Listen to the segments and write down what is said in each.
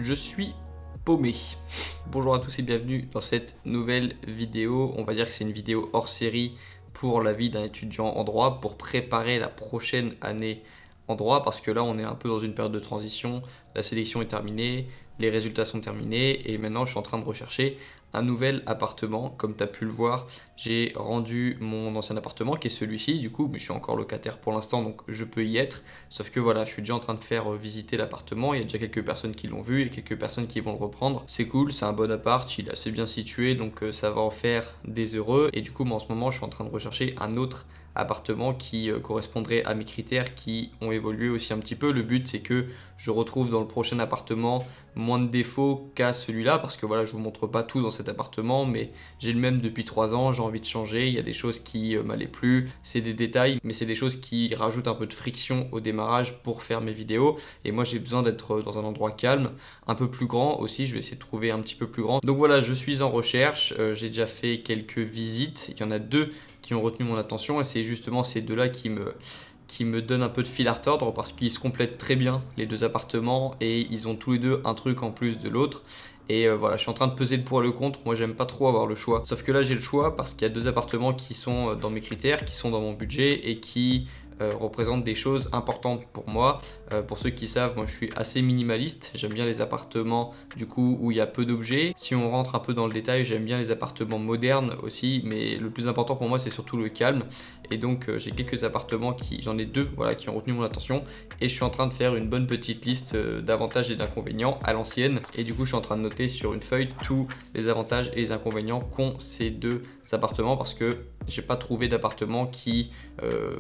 Je suis paumé. Bonjour à tous et bienvenue dans cette nouvelle vidéo. On va dire que c'est une vidéo hors série pour la vie d'un étudiant en droit, pour préparer la prochaine année en droit, parce que là on est un peu dans une période de transition. La sélection est terminée, les résultats sont terminés et maintenant je suis en train de rechercher un nouvel appartement. Comme tu as pu le voir, j'ai rendu mon ancien appartement qui est celui-ci du coup, mais je suis encore locataire pour l'instant donc je peux y être. Sauf que voilà, je suis déjà en train de faire visiter l'appartement, il y a déjà quelques personnes qui l'ont vu et quelques personnes qui vont le reprendre. C'est cool, c'est un bon appart, il est assez bien situé donc ça va en faire des heureux. Et du coup, moi en ce moment, je suis en train de rechercher un autre appartement qui correspondrait à mes critères qui ont évolué aussi un petit peu. Le but c'est que je retrouve dans le prochain appartement moins de défauts qu'à celui-là, parce que voilà, je vous montre pas tout dans cet appartement, mais j'ai le même depuis 3 ans, j'ai envie de changer, il y a des choses qui m'allaient plus, c'est des détails, mais c'est des choses qui rajoutent un peu de friction au démarrage pour faire mes vidéos, et moi j'ai besoin d'être dans un endroit calme, un peu plus grand aussi, je vais essayer de trouver un petit peu plus grand. Donc voilà, je suis en recherche, j'ai déjà fait quelques visites, il y en a 2 qui ont retenu mon attention, et c'est justement ces 2-là qui me donnent un peu de fil à retordre, parce qu'ils se complètent très bien les 2 appartements et ils ont tous les 2 un truc en plus de l'autre. Et voilà, je suis en train de peser le pour et le contre. Moi j'aime pas trop avoir le choix, sauf que là j'ai le choix parce qu'il y a 2 appartements qui sont dans mes critères, qui sont dans mon budget et qui représentent des choses importantes pour moi. Pour ceux qui savent, moi je suis assez minimaliste, j'aime bien les appartements du coup où il y a peu d'objets. Si on rentre un peu dans le détail, j'aime bien les appartements modernes aussi, mais le plus important pour moi c'est surtout le calme. Et donc j'ai quelques appartements j'en ai 2 voilà, qui ont retenu mon attention, et je suis en train de faire une bonne petite liste d'avantages et d'inconvénients à l'ancienne. Et du coup je suis en train de noter sur une feuille tous les avantages et les inconvénients qu'ont ces 2 appartements, parce que j'ai pas trouvé d'appartement qui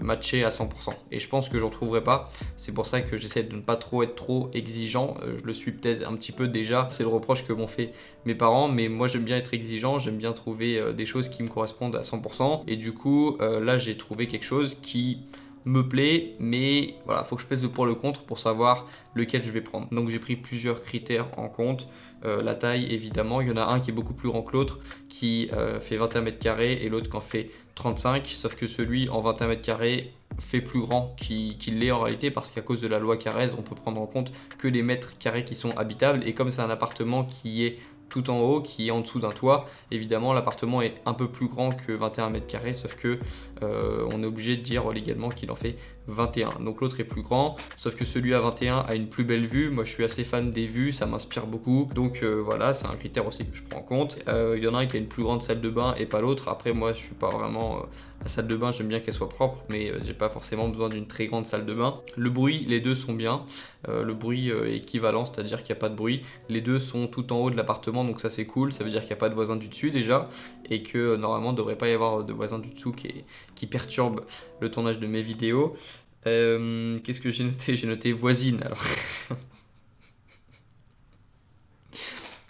matchait à 100%, et je pense que j'en trouverai pas. C'est pour ça que j'essaie de ne pas être trop exigeant. Je le suis peut-être un petit peu déjà, c'est le reproche que m'ont fait mes parents, mais moi j'aime bien être exigeant, j'aime bien trouver des choses qui me correspondent à 100%. Et du coup là j'ai trouvé quelque chose qui me plaît, mais voilà, faut que je pèse le pour le contre pour savoir lequel je vais prendre. Donc j'ai pris plusieurs critères en compte. La taille évidemment, il y en a un qui est beaucoup plus grand que l'autre, qui fait 21 mètres carrés et l'autre qui en fait 35, sauf que celui en 21 mètres carrés fait plus grand qu'il l'est en réalité, parce qu'à cause de la loi Carrez, on peut prendre en compte que les mètres carrés qui sont habitables, et comme c'est un appartement qui est tout en haut, qui est en dessous d'un toit, évidemment l'appartement est un peu plus grand que 21 mètres carrés, sauf que on est obligé de dire légalement qu'il en fait 21. Donc l'autre est plus grand, sauf que celui à 21 a une plus belle vue. Moi je suis assez fan des vues, ça m'inspire beaucoup, donc voilà, c'est un critère aussi que je prends en compte. Il y en a un qui a une plus grande salle de bain et pas l'autre. Après moi je suis pas vraiment la salle de bain, j'aime bien qu'elle soit propre, mais j'ai pas forcément besoin d'une très grande salle de bain. Le bruit, les 2 sont bien. Le bruit est équivalent, c'est-à-dire qu'il n'y a pas de bruit. Les 2 sont tout en haut de l'appartement, donc ça c'est cool, ça veut dire qu'il n'y a pas de voisin du dessus déjà, et que normalement il ne devrait pas y avoir de voisin du dessous qui perturbe le tournage de mes vidéos. Qu'est-ce que j'ai noté? J'ai noté voisine. Alors pour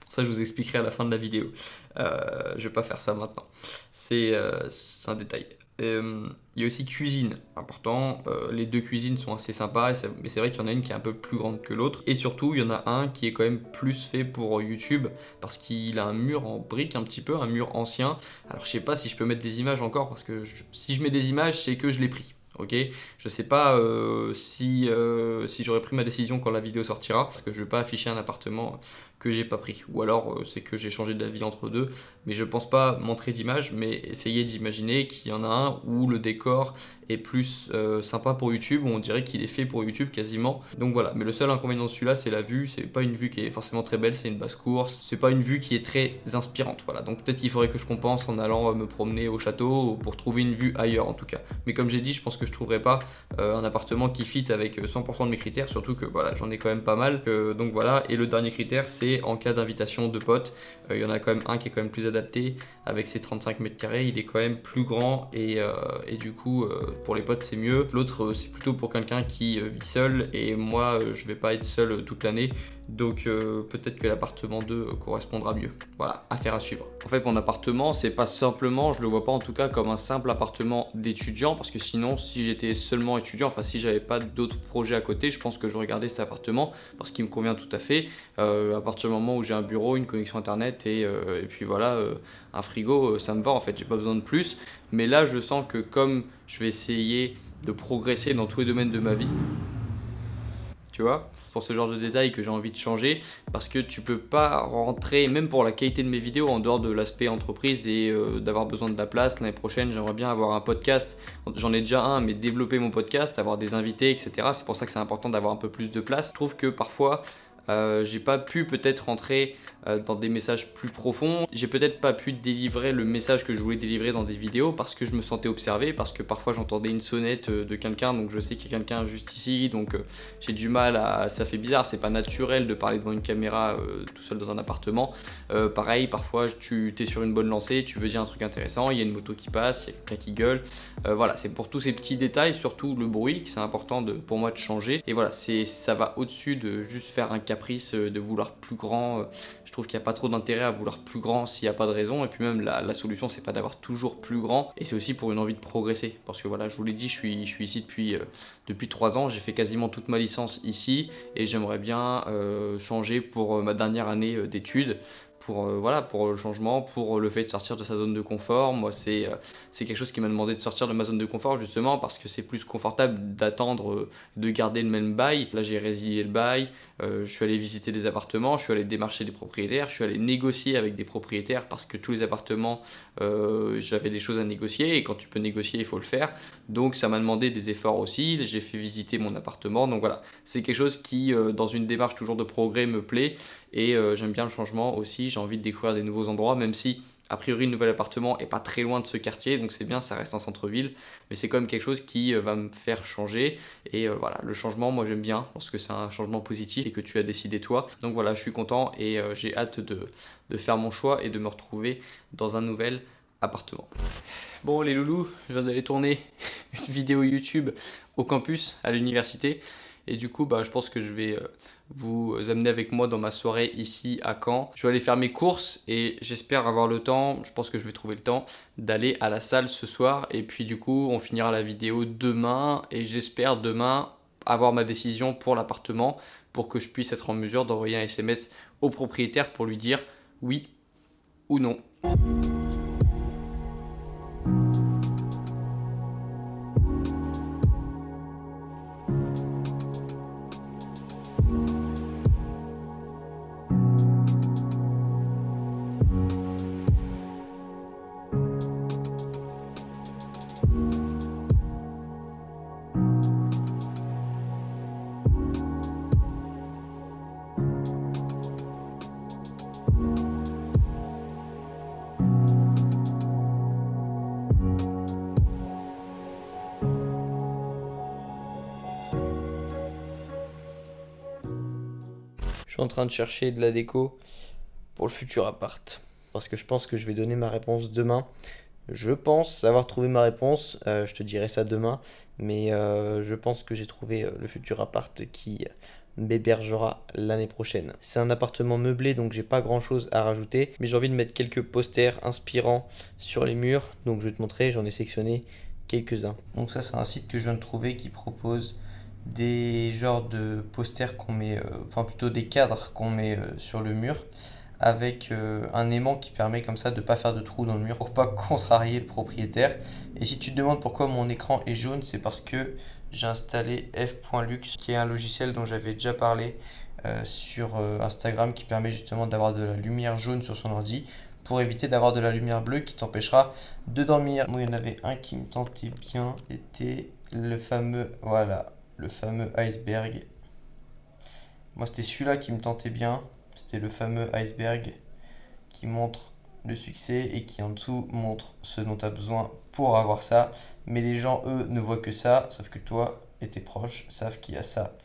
ça je vous expliquerai à la fin de la vidéo. Je vais pas faire ça maintenant, c'est un détail. Il y a aussi cuisine, important. Les 2 cuisines sont assez sympas, mais c'est vrai qu'il y en a une qui est un peu plus grande que l'autre. Et surtout, il y en a un qui est quand même plus fait pour YouTube, parce qu'il a un mur en briques un petit peu, un mur ancien. Alors je sais pas si je peux mettre des images encore, parce que si je mets des images, c'est que je l'ai pris. Ok, je sais pas si j'aurais pris ma décision quand la vidéo sortira, parce que je vais pas afficher un appartement que j'ai pas pris, ou alors c'est que j'ai changé d'avis entre deux, mais je pense pas montrer d'image, mais essayer d'imaginer qu'il y en a un où le décor est plus sympa pour YouTube, où on dirait qu'il est fait pour YouTube quasiment. Donc voilà, mais le seul inconvénient de celui-là c'est la vue, c'est pas une vue qui est forcément très belle, c'est une basse-cour, c'est pas une vue qui est très inspirante, voilà. Donc peut-être qu'il faudrait que je compense en allant me promener au château pour trouver une vue ailleurs en tout cas. Mais comme j'ai dit, je pense que je trouverai pas un appartement qui fit avec 100% de mes critères, surtout que voilà, j'en ai quand même pas mal. Donc voilà, et le dernier critère c'est en cas d'invitation de potes. Il y en a quand même un qui est quand même plus adapté avec ses 35 mètres carrés, il est quand même plus grand et du coup pour les potes c'est mieux. L'autre c'est plutôt pour quelqu'un qui vit seul, et moi je vais pas être seul toute l'année, donc peut-être que l'appartement 2 correspondra mieux. Voilà, affaire à suivre. En fait mon appartement c'est pas simplement, je le vois pas en tout cas comme un simple appartement d'étudiant, parce que sinon si j'étais seulement étudiant, enfin si j'avais pas d'autres projets à côté, je pense que j'aurais gardé cet appartement parce qu'il me convient tout à fait. À partir du moment où j'ai un bureau, une connexion internet et puis voilà, un frigo, ça me va en fait, j'ai pas besoin de plus. Mais là je sens que comme je vais essayer de progresser dans tous les domaines de ma vie, tu vois, pour ce genre de détails que j'ai envie de changer, parce que tu peux pas rentrer, même pour la qualité de mes vidéos, en dehors de l'aspect entreprise et d'avoir besoin de la place. L'année prochaine, j'aimerais bien avoir un podcast, j'en ai déjà un, mais développer mon podcast, avoir des invités, etc. C'est pour ça que c'est important d'avoir un peu plus de place. Je trouve que parfois, j'ai pas pu peut-être rentrer dans des messages plus profonds. J'ai peut-être pas pu délivrer le message que je voulais délivrer dans des vidéos parce que je me sentais observé, parce que parfois j'entendais une sonnette de quelqu'un, donc je sais qu'il y a quelqu'un juste ici, donc j'ai du mal à... Ça fait bizarre, c'est pas naturel de parler devant une caméra tout seul dans un appartement. Pareil, parfois tu es sur une bonne lancée, tu veux dire un truc intéressant, il y a une moto qui passe, il y a quelqu'un qui gueule. Voilà, c'est pour tous ces petits détails, surtout le bruit, que c'est important pour moi de changer. Et voilà, ça va au-dessus de juste faire un caprice, de vouloir plus grand. Je trouve qu'il n'y a pas trop d'intérêt à vouloir plus grand s'il n'y a pas de raison. Et puis même la solution, c'est pas d'avoir toujours plus grand. Et c'est aussi pour une envie de progresser. Parce que voilà, je vous l'ai dit, je suis ici depuis 3 ans. J'ai fait quasiment toute ma licence ici. Et j'aimerais bien changer pour ma dernière année d'études. Voilà, pour le changement, pour le fait de sortir de sa zone de confort. Moi, c'est quelque chose qui m'a demandé de sortir de ma zone de confort justement parce que c'est plus confortable d'attendre, de garder le même bail. Là, j'ai résilié le bail, je suis allé visiter des appartements, je suis allé démarcher des propriétaires, je suis allé négocier avec des propriétaires parce que tous les appartements, j'avais des choses à négocier et quand tu peux négocier, il faut le faire. Donc, ça m'a demandé des efforts aussi. J'ai fait visiter mon appartement. Donc voilà, c'est quelque chose qui, dans une démarche toujours de progrès, me plaît. Et j'aime bien le changement aussi, j'ai envie de découvrir des nouveaux endroits, même si a priori le nouvel appartement est pas très loin de ce quartier, donc c'est bien, ça reste en centre-ville, mais c'est quand même quelque chose qui va me faire changer. Et voilà, le changement, moi j'aime bien, lorsque c'est un changement positif et que tu as décidé toi. Donc voilà, je suis content et j'ai hâte de faire mon choix et de me retrouver dans un nouvel appartement. Bon les loulous, je viens d'aller tourner une vidéo YouTube au campus, à l'université. Et du coup, je pense que je vais vous amener avec moi dans ma soirée ici à Caen. Je vais aller faire mes courses et j'espère avoir le temps, je pense que je vais trouver le temps d'aller à la salle ce soir. Et puis du coup, on finira la vidéo demain et j'espère demain avoir ma décision pour l'appartement pour que je puisse être en mesure d'envoyer un SMS au propriétaire pour lui dire oui ou non. Je suis en train de chercher de la déco pour le futur appart. Parce que je pense que je vais donner ma réponse demain. Je pense avoir trouvé ma réponse. Je te dirai ça demain. Mais je pense que j'ai trouvé le futur appart qui m'hébergera l'année prochaine. C'est un appartement meublé, donc j'ai pas grand chose à rajouter. Mais j'ai envie de mettre quelques posters inspirants sur les murs. Donc je vais te montrer, j'en ai sélectionné quelques-uns. Donc ça, c'est un site que je viens de trouver qui propose des genres de posters qu'on met, enfin plutôt des cadres qu'on met sur le mur avec un aimant qui permet comme ça de ne pas faire de trou dans le mur pour pas contrarier le propriétaire. Et si tu te demandes pourquoi mon écran est jaune, c'est parce que j'ai installé f.lux qui est un logiciel dont j'avais déjà parlé sur Instagram qui permet justement d'avoir de la lumière jaune sur son ordi pour éviter d'avoir de la lumière bleue qui t'empêchera de dormir. Moi, il y en avait un qui me tentait bien, c'était le fameux, voilà, le fameux iceberg. Moi, c'était celui-là qui me tentait bien. C'était le fameux iceberg qui montre le succès et qui en dessous montre ce dont tu as besoin pour avoir ça. Mais les gens, eux, ne voient que ça, sauf que toi et tes proches savent qu'il y a ça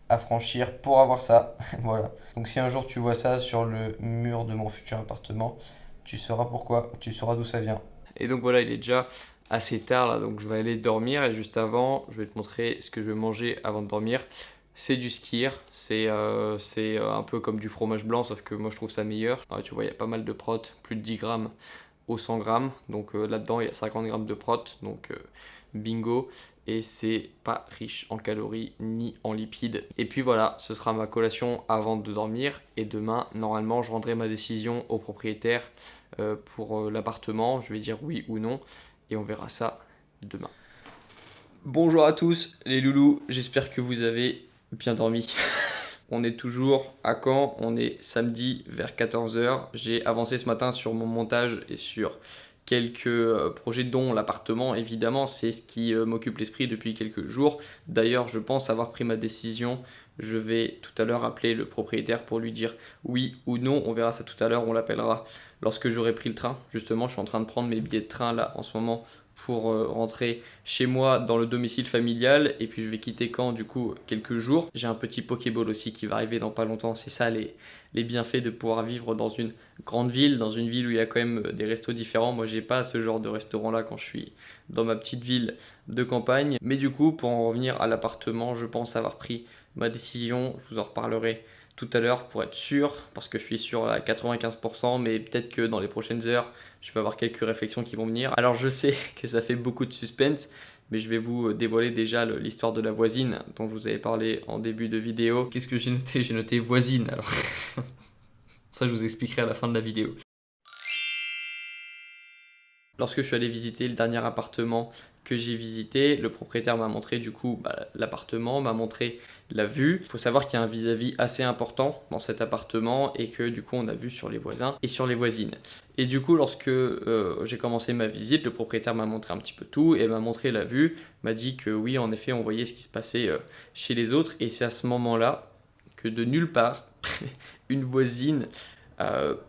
à franchir pour avoir ça. Voilà. Donc si un jour tu vois ça sur le mur de mon futur appartement, tu sauras pourquoi, tu sauras d'où ça vient. Et donc voilà, il est déjà assez tard là, donc je vais aller dormir et juste avant, je vais te montrer ce que je vais manger avant de dormir. C'est du skyr, c'est un peu comme du fromage blanc, sauf que moi je trouve ça meilleur. Tu vois, il y a pas mal de prot, plus de 10 grammes au 100 grammes, donc là-dedans il y a 50 grammes de prot, donc bingo. Et c'est pas riche en calories ni en lipides. Et puis voilà, ce sera ma collation avant de dormir. Et demain, normalement, je rendrai ma décision au propriétaire pour l'appartement. Je vais dire oui ou non. Et on verra ça demain. Bonjour à tous les loulous, j'espère que vous avez bien dormi. On est toujours à Caen, on est samedi vers 14 h. J'ai avancé ce matin sur mon montage et sur quelques projets dont l'appartement évidemment, c'est ce qui m'occupe l'esprit depuis quelques jours. D'ailleurs, je pense avoir pris ma décision. Je vais tout à l'heure appeler le propriétaire pour lui dire oui ou non. On verra ça tout à l'heure, on l'appellera lorsque j'aurai pris le train. Justement, je suis en train de prendre mes billets de train là en ce moment pour rentrer chez moi dans le domicile familial et puis je vais quitter Caen du coup quelques jours. J'ai un petit Pokéball aussi qui va arriver dans pas longtemps, c'est ça les bienfaits de pouvoir vivre dans une grande ville, dans une ville où il y a quand même des restos différents. Moi j'ai pas ce genre de restaurant là quand je suis dans ma petite ville de campagne. Mais du coup pour en revenir à l'appartement, je pense avoir pris ma décision, je vous en reparlerai tout à l'heure pour être sûr, parce que je suis sûr à 95%, mais peut-être que dans les prochaines heures, je vais avoir quelques réflexions qui vont venir. Alors je sais que ça fait beaucoup de suspense, mais je vais vous dévoiler déjà l'histoire de la voisine dont je vous avais parlé en début de vidéo. Qu'est-ce que j'ai noté? J'ai noté voisine, alors ça je vous expliquerai à la fin de la vidéo. Lorsque je suis allé visiter le dernier appartement que j'ai visité, le propriétaire m'a montré du coup l'appartement, m'a montré la vue. Il faut savoir qu'il y a un vis-à-vis assez important dans cet appartement et que du coup on a vu sur les voisins et sur les voisines. Et du coup lorsque j'ai commencé ma visite, le propriétaire m'a montré un petit peu tout et m'a montré la vue, m'a dit que oui en effet on voyait ce qui se passait chez les autres et c'est à ce moment-là que de nulle part une voisine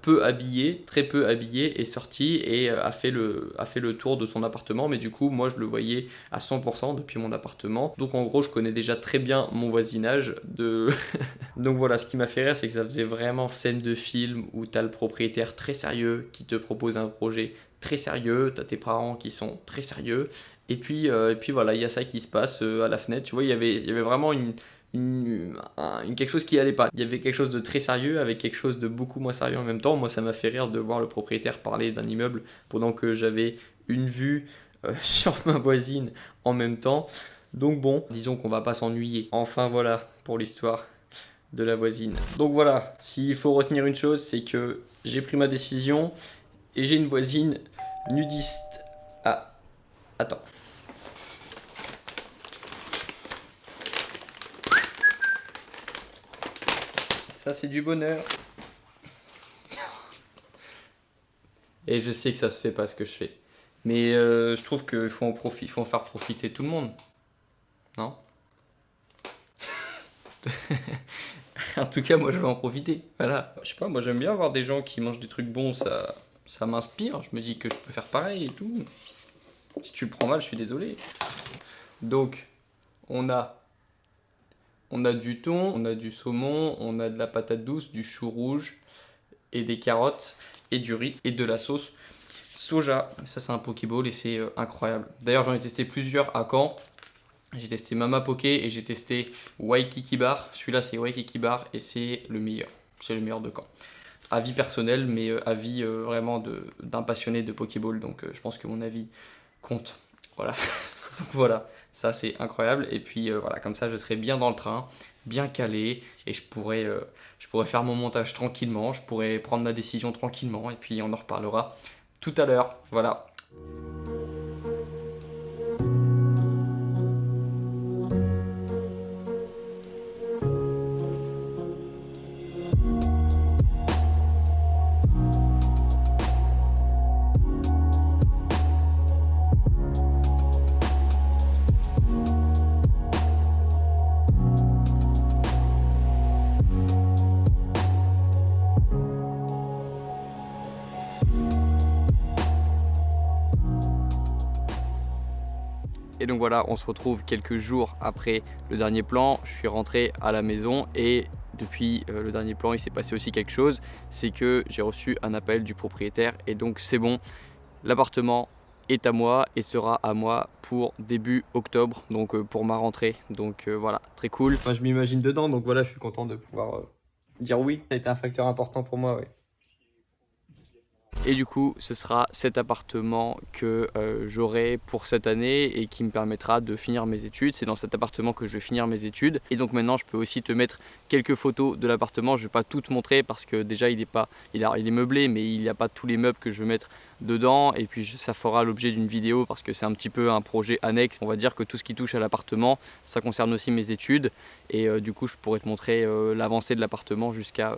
peu habillé, très peu habillé, est sorti et a fait le tour de son appartement. Mais du coup, moi, je le voyais à 100% depuis mon appartement. Donc, en gros, je connais déjà très bien mon voisinage. Donc voilà, ce qui m'a fait rire, c'est que ça faisait vraiment scène de film où tu as le propriétaire très sérieux qui te propose un projet très sérieux, tu as tes parents qui sont très sérieux. Et puis voilà, il y a ça qui se passe à la fenêtre. Tu vois, il y avait vraiment quelque chose qui allait pas. Il y avait quelque chose de très sérieux avec quelque chose de beaucoup moins sérieux en même temps. Moi, ça m'a fait rire de voir le propriétaire parler d'un immeuble pendant que j'avais une vue sur ma voisine en même temps. Donc bon, disons qu'on va pas s'ennuyer. Enfin voilà pour l'histoire de la voisine. Donc voilà, s'il faut retenir une chose, c'est que j'ai pris ma décision et j'ai une voisine nudiste. Ah, attends. Ça, c'est du bonheur. Et je sais que ça se fait pas ce que je fais. Mais je trouve qu'il faut en faire profiter tout le monde. Non? En tout cas, moi, je vais en profiter. Voilà. Je sais pas, moi, j'aime bien voir des gens qui mangent des trucs bons. Ça m'inspire. Je me dis que je peux faire pareil et tout. Si tu le prends mal, je suis désolé. Donc, on a du thon, on a du saumon, on a de la patate douce, du chou rouge et des carottes et du riz et de la sauce soja. Ça, c'est un Pokéball et c'est incroyable. D'ailleurs, j'en ai testé plusieurs à Caen. J'ai testé Mama Poké et j'ai testé Waikiki Bar. Celui-là, c'est Waikiki Bar et c'est le meilleur. C'est le meilleur de Caen. Avis personnel, mais avis vraiment d'un passionné de Pokéball. Donc, je pense que mon avis compte. Voilà. Donc voilà, ça c'est incroyable. Et puis voilà, comme ça je serai bien dans le train, bien calé, et je pourrais faire mon montage tranquillement, je pourrais prendre ma décision tranquillement, et puis on en reparlera tout à l'heure. Voilà. Et donc voilà, on se retrouve quelques jours après le dernier plan. Je suis rentré à la maison et depuis le dernier plan, il s'est passé aussi quelque chose. C'est que j'ai reçu un appel du propriétaire et donc c'est bon, l'appartement est à moi et sera à moi pour début octobre, donc pour ma rentrée. Donc voilà, très cool. Moi, je m'imagine dedans, donc voilà, je suis content de pouvoir dire oui. Ça a été un facteur important pour moi, ouais. Et du coup, ce sera cet appartement que j'aurai pour cette année et qui me permettra de finir mes études. C'est dans cet appartement que je vais finir mes études. Et donc maintenant, je peux aussi te mettre quelques photos de l'appartement. Je ne vais pas tout te montrer parce que déjà, il est meublé, mais il n'y a pas tous les meubles que je veux mettre dedans. Et puis, ça fera l'objet d'une vidéo parce que c'est un petit peu un projet annexe. On va dire que tout ce qui touche à l'appartement, ça concerne aussi mes études. Et du coup, je pourrais te montrer l'avancée de l'appartement jusqu'à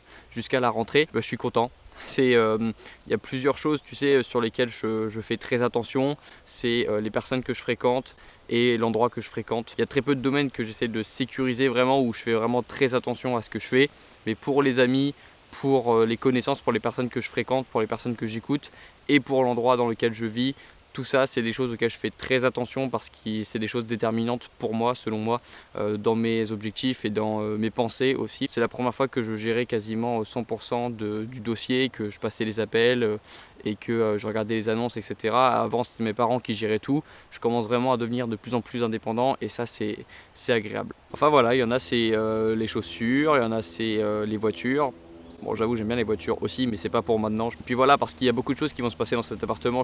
la rentrée. Je suis content. Il y a plusieurs choses, tu sais, sur lesquelles je fais très attention. C'est les personnes que je fréquente et l'endroit que je fréquente. Il y a très peu de domaines que j'essaie de sécuriser vraiment, où je fais vraiment très attention à ce que je fais. Mais pour les amis, pour les connaissances, pour les personnes que je fréquente, pour les personnes que j'écoute et pour l'endroit dans lequel je vis, tout ça, c'est des choses auxquelles je fais très attention parce que c'est des choses déterminantes pour moi, selon moi, dans mes objectifs et dans mes pensées aussi. C'est la première fois que je gérais quasiment 100% du dossier, que je passais les appels et que je regardais les annonces, etc. Avant, c'était mes parents qui géraient tout. Je commence vraiment à devenir de plus en plus indépendant et ça, c'est agréable. Enfin voilà, il y en a, c'est les chaussures, il y en a, c'est les voitures. Bon, j'avoue, j'aime bien les voitures aussi, mais c'est pas pour maintenant. Puis voilà, parce qu'il y a beaucoup de choses qui vont se passer dans cet appartement.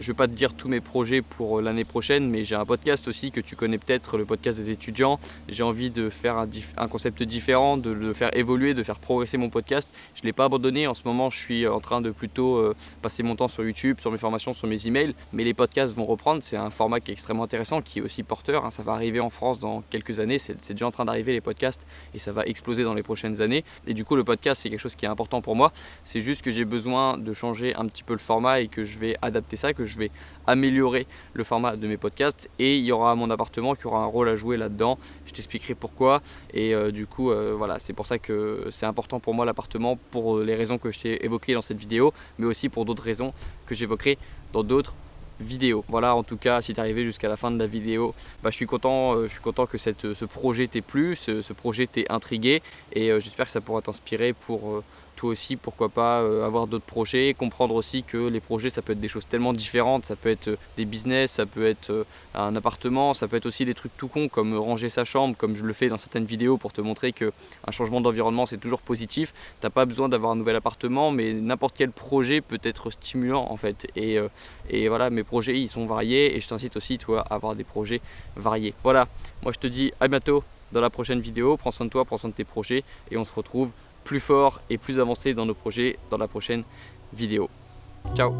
Je vais pas te dire tous mes projets pour l'année prochaine, mais j'ai un podcast aussi que tu connais peut-être, le podcast des étudiants. J'ai envie de faire un concept différent, de le faire évoluer, de faire progresser mon podcast. Je ne l'ai pas abandonné. En ce moment, je suis en train de plutôt passer mon temps sur YouTube, sur mes formations, sur mes emails. Mais les podcasts vont reprendre. C'est un format qui est extrêmement intéressant, qui est aussi porteur. Ça va arriver en France dans quelques années. C'est déjà en train d'arriver, les podcasts, et ça va exploser dans les prochaines années. Et du coup, le podcast, c'est quelque chose qui est important pour moi. C'est juste que j'ai besoin de changer un petit peu le format et que je vais adapter ça, que je vais améliorer le format de mes podcasts, et il y aura mon appartement qui aura un rôle à jouer là-dedans. Je t'expliquerai pourquoi, et du coup voilà, c'est pour ça que c'est important pour moi l'appartement, pour les raisons que je t'ai évoquées dans cette vidéo, mais aussi pour d'autres raisons que j'évoquerai dans d'autres vidéo. Voilà, en tout cas, si tu es arrivé jusqu'à la fin de la vidéo, je suis content que ce projet t'ait plu, ce projet t'ait intrigué, et j'espère que ça pourra t'inspirer pour toi aussi, pourquoi pas avoir d'autres projets, comprendre aussi que les projets, ça peut être des choses tellement différentes. Ça peut être des business, ça peut être un appartement, ça peut être aussi des trucs tout cons comme ranger sa chambre, comme je le fais dans certaines vidéos pour te montrer qu'un changement d'environnement, c'est toujours positif. T'as pas besoin d'avoir un nouvel appartement, mais n'importe quel projet peut être stimulant en fait, et voilà, mes projets, ils sont variés, et je t'incite aussi, toi, à avoir des projets variés. Voilà, moi je te dis à bientôt dans la prochaine vidéo. Prends soin de toi, prends soin de tes projets, et on se retrouve plus fort et plus avancé dans nos projets dans la prochaine vidéo. Ciao!